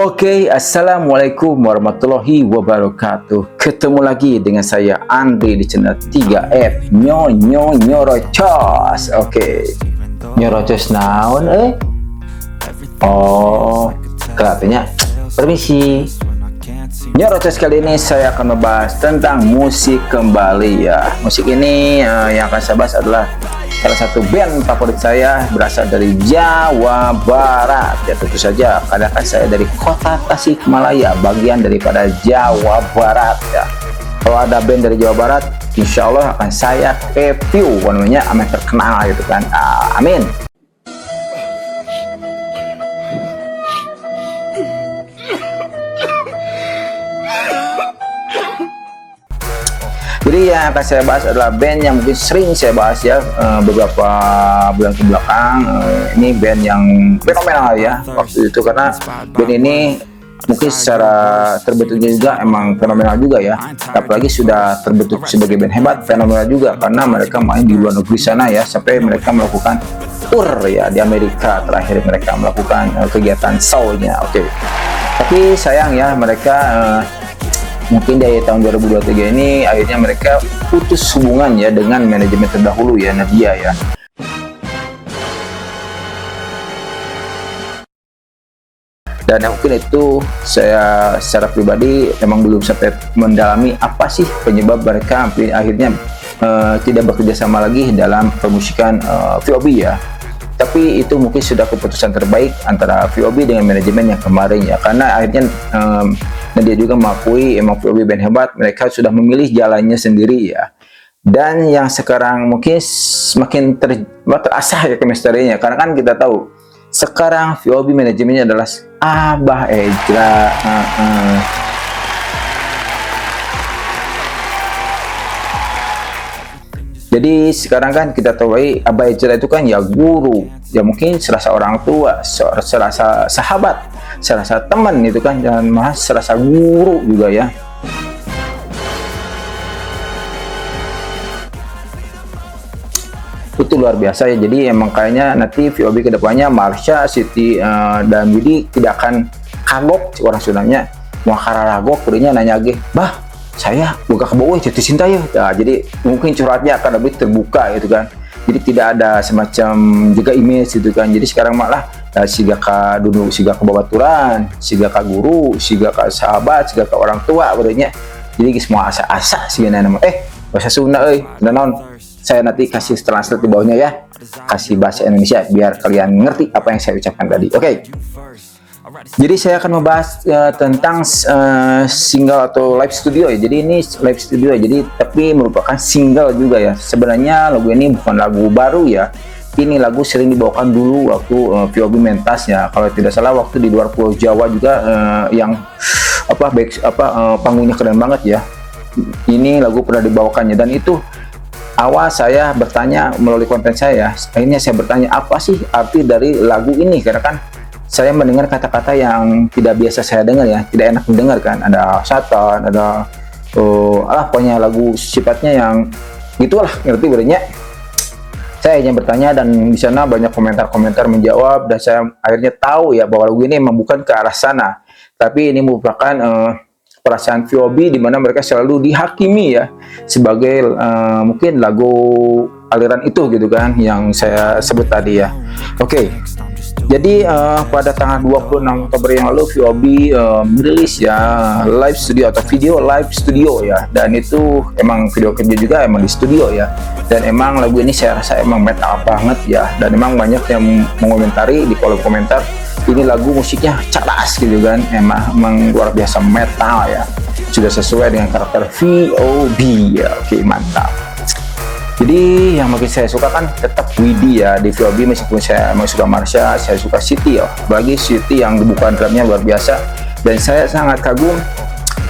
Oke, assalamualaikum warahmatullahi wabarakatuh. Ketemu lagi dengan saya Andri di channel 3F Nyorocos. Oke, Nyorocos naon Oh, katanya permisi. Nyorocos kali ini saya akan membahas tentang musik kembali ya. Musik ini yang akan saya bahas adalah salah satu band favorit saya, berasal dari Jawa Barat ya, tentu saja karena kan saya dari kota Tasikmalaya, bagian daripada Jawa Barat ya. Kalau ada band dari Jawa Barat, insya Allah akan saya review, namanya amat terkenal gitu kan. Amin. Jadi yang akan saya bahas adalah band yang mungkin sering saya bahas ya beberapa bulan ke belakang. Ini band yang fenomenal ya waktu itu, karena band ini mungkin secara terbentuknya juga emang fenomenal juga ya. Apalagi sudah terbentuk sebagai band hebat, fenomenal juga karena mereka main di luar negeri sana ya, sampai mereka melakukan tour ya di Amerika. Terakhir mereka melakukan kegiatan show-nya. Oke. Tapi sayang ya, mereka mungkin dari tahun 2023 ini akhirnya mereka putus hubungan ya dengan manajemen terdahulu ya, Nadia ya. Dan mungkin itu saya secara pribadi emang belum sampai mendalami apa sih penyebab mereka akhirnya tidak bekerja sama lagi dalam permusikan VOB ya. Tapi itu mungkin sudah keputusan terbaik antara VOB dengan manajemen yang kemarin ya, karena akhirnya dan dia juga mengakui emang VOB band hebat, mereka sudah memilih jalannya sendiri ya. Dan yang sekarang mungkin semakin terasah ya chemistry-nya, karena kan kita tahu sekarang VOB manajemennya adalah Abah Ejra. Jadi sekarang kan kita tahu Abah Ejra itu kan ya guru, ya mungkin serasa orang tua, serasa sahabat, serasa teman itu kan, dan malah serasa guru juga ya. Itu luar biasa ya. Jadi emang kayaknya nanti VOB kedepannya Marsha, Siti dan Widi tidak akan kagok orang Sundanya, mau kararagok kurinya nanya lagi, bah saya buka ke bawah jatuh cinta ya. Nah, jadi mungkin curhatnya akan lebih terbuka gitu kan. Jadi tidak ada semacam juga image gitu kan. Jadi sekarang malah siga ka dulu, siga ke babaturan, siga ka guru, siga ka sahabat, siga ka orang tua berarti. Jadi semua asa-asa sih nama bahasa Sunda naon. Saya nanti kasih translate di bawahnya ya. Kasih bahasa Indonesia biar kalian ngerti apa yang saya ucapkan tadi. Oke. Jadi saya akan membahas tentang single atau live studio ya. Jadi ini live studio ya. Jadi tapi merupakan single juga ya. Sebenarnya lagu ini bukan lagu baru ya. Ini lagu sering dibawakan dulu waktu VOB mentas ya. Kalau tidak salah waktu di luar Pulau Jawa juga yang panggungnya keren banget ya. Ini lagu pernah dibawakannya, dan itu awal saya bertanya melalui konten saya. Akhirnya saya bertanya apa sih arti dari lagu ini, karena kan saya mendengar kata-kata yang tidak biasa saya dengar ya, tidak enak mendengar kan, ada satan, ada pokoknya lagu sifatnya yang gitulah, ngerti berenya. Saya hanya bertanya dan di sana banyak komentar-komentar menjawab, dan saya akhirnya tahu ya bahwa lagu ini memang bukan ke arah sana, tapi ini merupakan perasaan VOB di mana mereka selalu dihakimi ya sebagai mungkin lagu aliran itu gitu kan yang saya sebut tadi ya. Oke. Jadi pada tanggal 26 Oktober yang lalu VOB merilis ya live studio atau video live studio ya, dan itu emang video kerja juga emang di studio ya, dan emang lagu ini saya rasa emang metal banget ya, dan emang banyak yang mengomentari di kolom komentar ini lagu musiknya cadas gitu kan, emang luar biasa metal ya, sudah sesuai dengan karakter VOB ya. Oke, mantap. Jadi yang makin saya suka kan tetap Widi ya di VOB, meskipun saya emang suka Marsha, saya suka Siti ya, bagi Siti yang bukan drumnya luar biasa, dan saya sangat kagum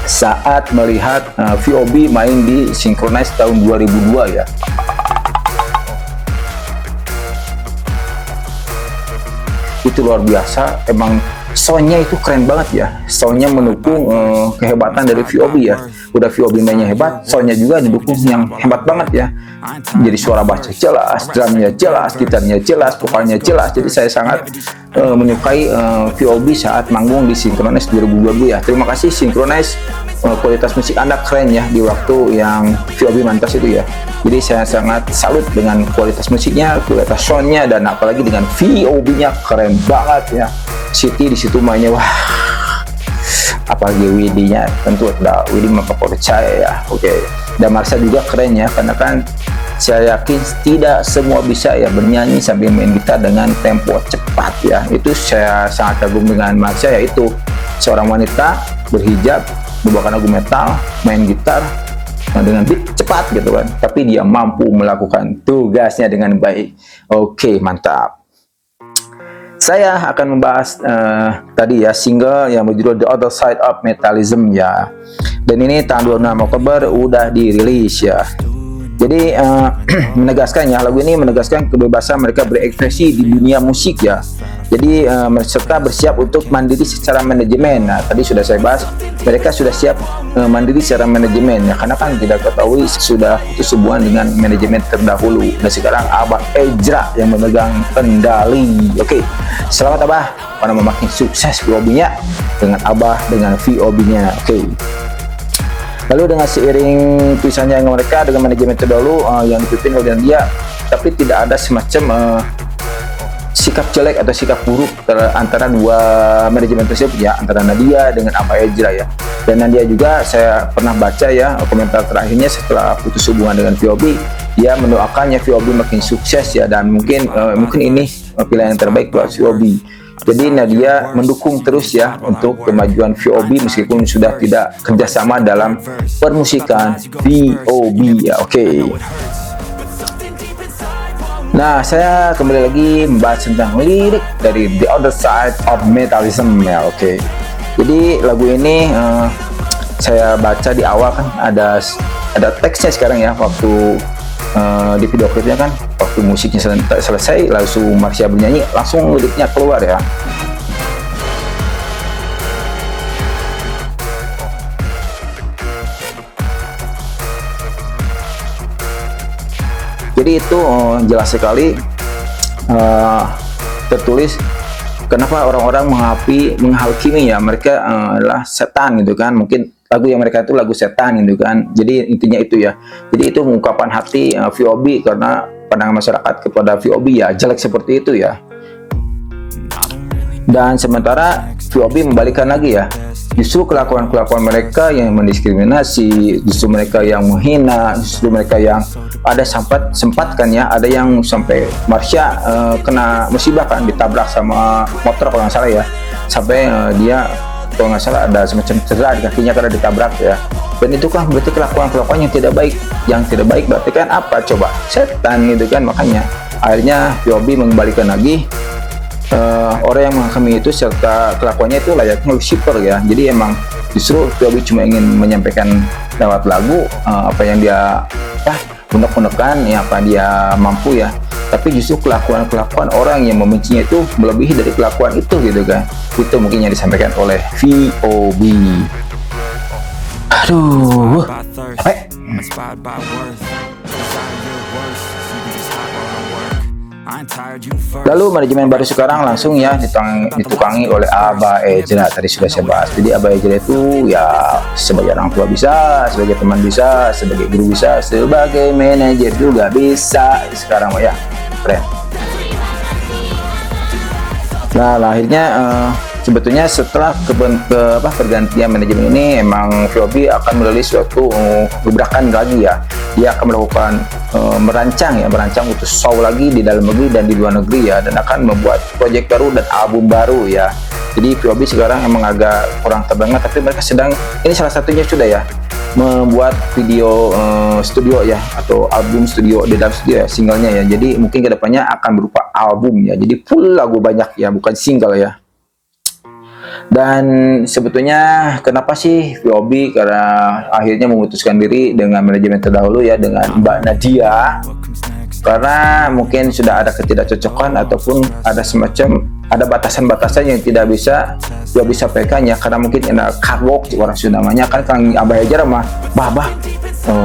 saat melihat VOB main di Synchronize tahun 2002 ya. Itu luar biasa, emang soundnya itu keren banget ya, soundnya mendukung kehebatan dari VOB ya. Udah VOB mainnya hebat, soundnya juga didukung yang hebat banget ya. Jadi suara bass jelas, drumnya jelas, gitarnya jelas, vokalnya jelas. Jadi saya sangat menyukai VOB saat manggung di Synchronize 2022 ya. Terima kasih Synchronize, kualitas musik Anda keren ya di waktu yang VOB mantas itu ya. Jadi saya sangat salut dengan kualitas musiknya, kualitas soundnya, dan apalagi dengan VOB-nya keren banget ya. Siti di situ mainnya wah, apalagi Widi-nya tentu ada Widi mempercaya ya. Oke. Dan Marsha juga keren ya, karena kan saya yakin tidak semua bisa ya bernyanyi sambil main gitar dengan tempo cepat ya. Itu saya sangat kagum dengan Marsha, yaitu seorang wanita berhijab, membawakan lagu metal, main gitar dengan beat cepat gitu kan, tapi dia mampu melakukan tugasnya dengan baik. Oke, mantap. Saya akan membahas tadi ya single yang berjudul The Other Side of Metalism ya. Dan ini tahun 26 Oktober udah dirilis ya. Jadi menegaskan ya, lagu ini menegaskan kebebasan mereka berekspresi di dunia musik ya. Jadi serta bersiap untuk mandiri secara manajemen. Nah, tadi sudah saya bahas, mereka sudah siap mandiri secara manajemen ya, karena kan tidak ketahui sudah putus hubungan dengan manajemen terdahulu. Dan sekarang Abah Ejra yang memegang kendali. Oke, selamat Abah karena makin sukses VOB-nya dengan Abah dengan VOB-nya. Oke. Lalu dengan seiring pisahnya mereka dengan manajemen terdahulu yang dipimpin oleh dia, tapi tidak ada semacam sikap jelek atau sikap buruk antara dua manajemen tersebut ya, antara Nadia dengan Abah Ejra ya. Dan Nadia juga saya pernah baca ya komentar terakhirnya setelah putus hubungan dengan VOB, dia mendoakannya VOB makin sukses ya, dan mungkin ini pilihan yang terbaik buat VOB. Jadi Nadia mendukung terus ya untuk kemajuan VOB meskipun sudah tidak kerjasama dalam permusikan VOB ya. Oke. Nah, saya kembali lagi membahas tentang lirik dari The Other Side of Metalism ya. Oke. Jadi lagu ini saya baca di awal kan ada teksnya sekarang ya, waktu di video klipnya kan waktu musiknya selesai langsung Marsha bernyanyi, langsung liriknya keluar ya. Jadi itu jelas sekali tertulis kenapa orang-orang menghakimi ya mereka adalah setan gitu kan. Mungkin lagu yang mereka itu lagu setan gitu kan. Jadi intinya itu ya. Jadi itu ungkapan hati VOB karena pandangan masyarakat kepada VOB ya jelek seperti itu ya. Dan sementara VOB membalikan lagi ya. Justru kelakuan-kelakuan mereka yang mendiskriminasi, justru mereka yang menghina, justru mereka yang ada sempat kan ya, ada yang sampai Marsha kena musibah kan, ditabrak sama motor kalau nggak salah ya, sampai dia kalau nggak salah ada semacam cedera di kakinya karena ditabrak ya. Dan itu kan berarti kelakuan yang tidak baik. Yang tidak baik berarti kan apa coba? Setan gitu kan. Makanya akhirnya VOB mengembalikan lagi orang yang menghakimi itu serta kelakuannya itu layaknya Lucifer ya. Jadi emang justru VOB cuma ingin menyampaikan lewat lagu apa yang dia unek-unekan ya, apa dia mampu ya. Tapi justru kelakuan orang yang membencinya itu melebihi dari kelakuan itu gitu kan. Itu mungkin yang disampaikan oleh VOB. Aduh, capek. Lalu manajemen baru sekarang langsung ya ditukangi oleh Abah Ejra. Tadi sudah saya bahas. Jadi Abah Ejra itu ya sebagai orang tua bisa, sebagai teman bisa, sebagai guru bisa, sebagai manajer juga bisa sekarang ya. Keren. Nah, akhirnya sebetulnya setelah pergantian manajemen ini emang VOB akan merilis suatu gebrakan lagi ya. Dia akan melakukan merancang untuk show lagi di dalam negeri dan di luar negeri ya, dan akan membuat proyek baru dan album baru ya. Jadi VOB sekarang emang agak kurang terdengar, tapi mereka sedang, ini salah satunya sudah ya, membuat video studio ya, atau album studio di dalam studio ya, singlenya ya. Jadi mungkin kedepannya akan berupa album ya, jadi full lagu banyak ya, bukan single ya. Dan sebetulnya kenapa sih VOB karena akhirnya memutuskan diri dengan manajemen terdahulu ya, dengan Mbak Nadia, karena mungkin sudah ada ketidakcocokan ataupun ada semacam ada batasan-batasan yang tidak bisa sampaikan ya, karena mungkin ada catwalk orang Sunda namanya kan, Kang Abah aja mah bah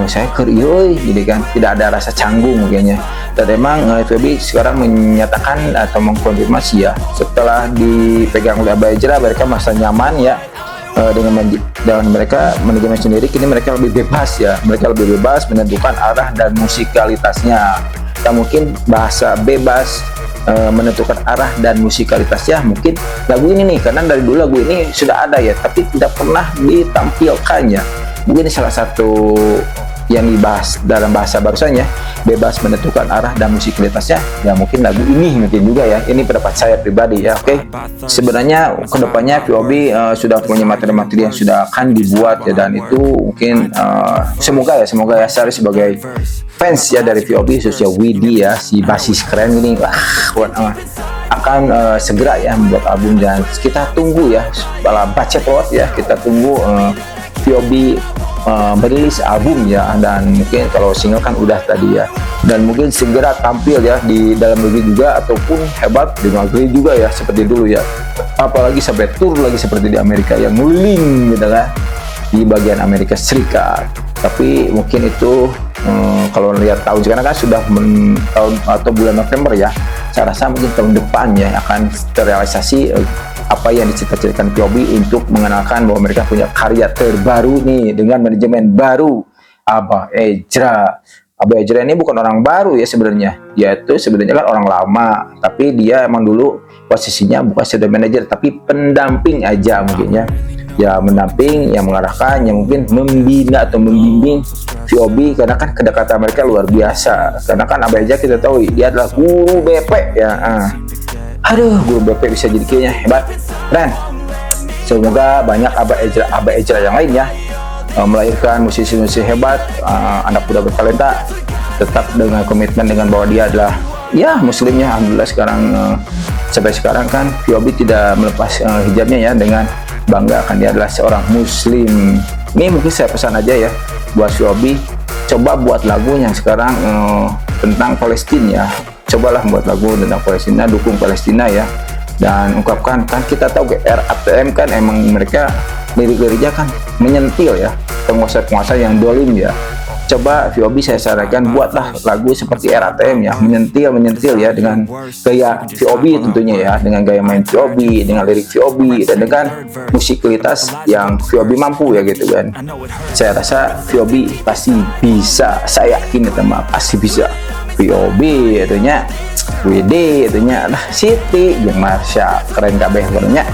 saya keriuy jadi kan, tidak ada rasa canggung mungkinnya. Dan emang FEB sekarang menyatakan atau mengkonfirmasi ya, setelah dipegang oleh Abah Ejra mereka merasa nyaman ya, dengan mereka manajemen sendiri. Kini mereka lebih bebas ya, mereka lebih bebas menentukan arah dan musikalitasnya. Dan mungkin bahasa bebas menentukan arah dan musikalitasnya mungkin lagu ini nih, karena dari dulu lagu ini sudah ada ya, tapi tidak pernah ditampilkannya. Mungkin salah satu yang dibahas dalam bahasa barusannya, bebas menentukan arah dan musikalitasnya ya, mungkin lagu ini mungkin juga ya. Ini pendapat saya pribadi ya. Oke, sebenarnya kedepannya VOB sudah punya materi-materi yang sudah akan dibuat ya, dan itu mungkin semoga ya saya sebagai fans ya dari VOB, khususnya Widi ya, si basis keren ini akan segera ya membuat album, dan kita tunggu ya bala bacot ya, kita tunggu VOB merilis album ya, dan mungkin kalau single kan udah tadi ya, dan mungkin segera tampil ya di dalam negeri juga, ataupun hebat di luar negeri juga ya seperti dulu ya, apalagi sampai tour lagi seperti di Amerika yang nguling gitu kan, di bagian Amerika Serikat. Tapi mungkin itu kalau lihat tahun sekarang kan sudah tahun atau bulan November ya, saya rasa mungkin tahun depan ya akan terrealisasi apa yang dicita-citakan VOB untuk mengenalkan bahwa mereka punya karya terbaru nih dengan manajemen baru Abah Ejra. Abah Ejra ini bukan orang baru ya sebenarnya, dia itu sebenarnya kan orang lama, tapi dia emang dulu posisinya bukan sebagai manajer tapi pendamping aja mungkin ya, mendamping, yang mengarahkan, yang mungkin membina atau membimbing VOB, karena kan kedekatan mereka luar biasa. Karena kan Abah Ejra kita tahu dia adalah guru BP ya. Guru BP bisa jadi kayaknya hebat, keren. Semoga banyak Abah Ejra yang lain ya, melahirkan musisi-musisi hebat, anak muda bertalenta, tetap dengan komitmen dengan bahwa dia adalah ya muslimnya. Alhamdulillah sekarang sampai sekarang kan VOB tidak melepas hijabnya ya, dengan bangga akan dia adalah seorang muslim. Ini mungkin saya pesan aja ya buat VOB, coba buat lagu yang sekarang tentang Palestina ya, cobalah buat lagu tentang Palestina, dukung Palestina ya, dan ungkapkan. Kan kita tahu RATM kan emang mereka lirik-liriknya kan menyentil ya, penguasa-penguasa yang dolim ya. Coba VOB saya sarankan buatlah lagu seperti RATM ya, menyentil ya, dengan gaya VOB tentunya ya, dengan gaya main VOB, dengan lirik VOB, dan dengan musikalitas yang VOB mampu ya gitu kan. Saya rasa VOB pasti bisa, saya yakin ya teman, pasti bisa. VOB itunya, WD itunya, Siti jeung Marsha, keren kabeh pokoknya.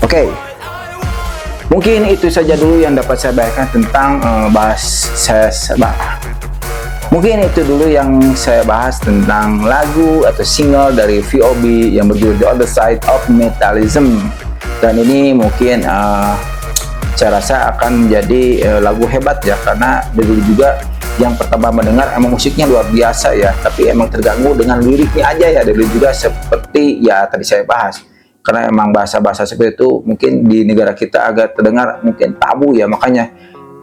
Oke. Mungkin itu saja dulu yang dapat saya bagikan tentang mungkin itu dulu yang saya bahas tentang lagu atau single dari VOB yang berjudul The Other Side of Metalism. Dan ini mungkin saya rasa akan menjadi lagu hebat ya, karena dulu juga yang pertama mendengar emang musiknya luar biasa ya, tapi emang terganggu dengan liriknya aja ya, dulu juga seperti ya tadi saya bahas. Karena emang bahasa-bahasa seperti itu mungkin di negara kita agak terdengar mungkin tabu ya, makanya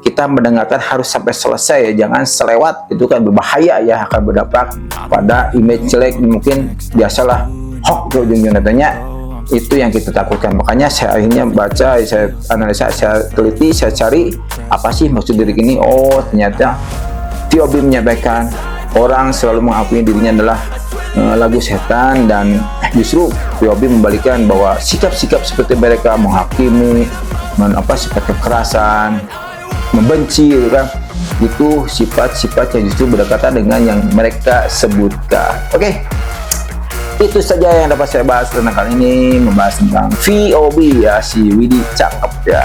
kita mendengarkan harus sampai selesai ya, jangan selewat, itu kan berbahaya ya, akan berdampak pada image jelek, mungkin biasalah hoax ujung-ujungnya katanya, itu yang kita takutkan. Makanya saya akhirnya baca, saya analisa, saya teliti, saya cari apa sih maksud lirik ini. Oh ternyata VOB menyampaikan orang selalu mengakui dirinya adalah lagu setan, dan justru VOB membalikan bahwa sikap-sikap seperti mereka menghakimi, sifat kekerasan, membenci kan, itu sifat-sifat yang justru berdekatan dengan yang mereka sebutkan. Oke, itu saja yang dapat saya bahas tentang kali ini, membahas tentang VOB ya, si Widi cakep ya,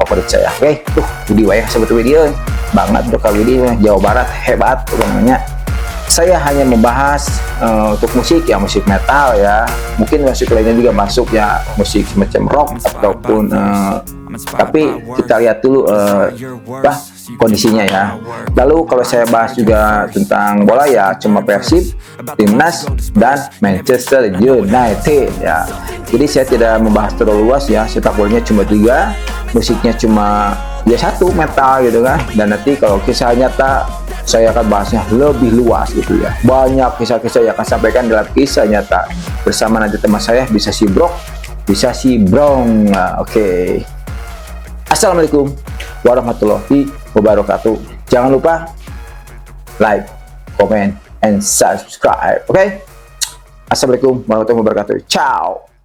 favorit saya. Oke, Widi wayah sebetulnya Widi banget tuh, kalau Widi Jawa Barat hebat namanya. Saya hanya membahas untuk musik ya, musik metal ya, mungkin musik lainnya juga masuk ya, musik semacam rock ataupun tapi kita lihat dulu kondisinya ya. Lalu kalau saya bahas juga tentang bola ya, cuma Persib, Timnas, dan Manchester United ya. Jadi saya tidak membahas terlalu luas ya, sepak bolanya cuma 3, musiknya cuma ya 1 metal gitu kan. Dan nanti kalau kisah nyata saya akan bahasnya lebih luas gitu ya. Banyak kisah-kisah yang akan sampaikan dalam kisah nyata bersama nanti teman saya, bisa si Brok, bisa si Brong. Nah, oke. Assalamualaikum warahmatullahi wabarakatuh. Jangan lupa like, comment, and subscribe. Oke. Assalamualaikum warahmatullahi wabarakatuh. Ciao.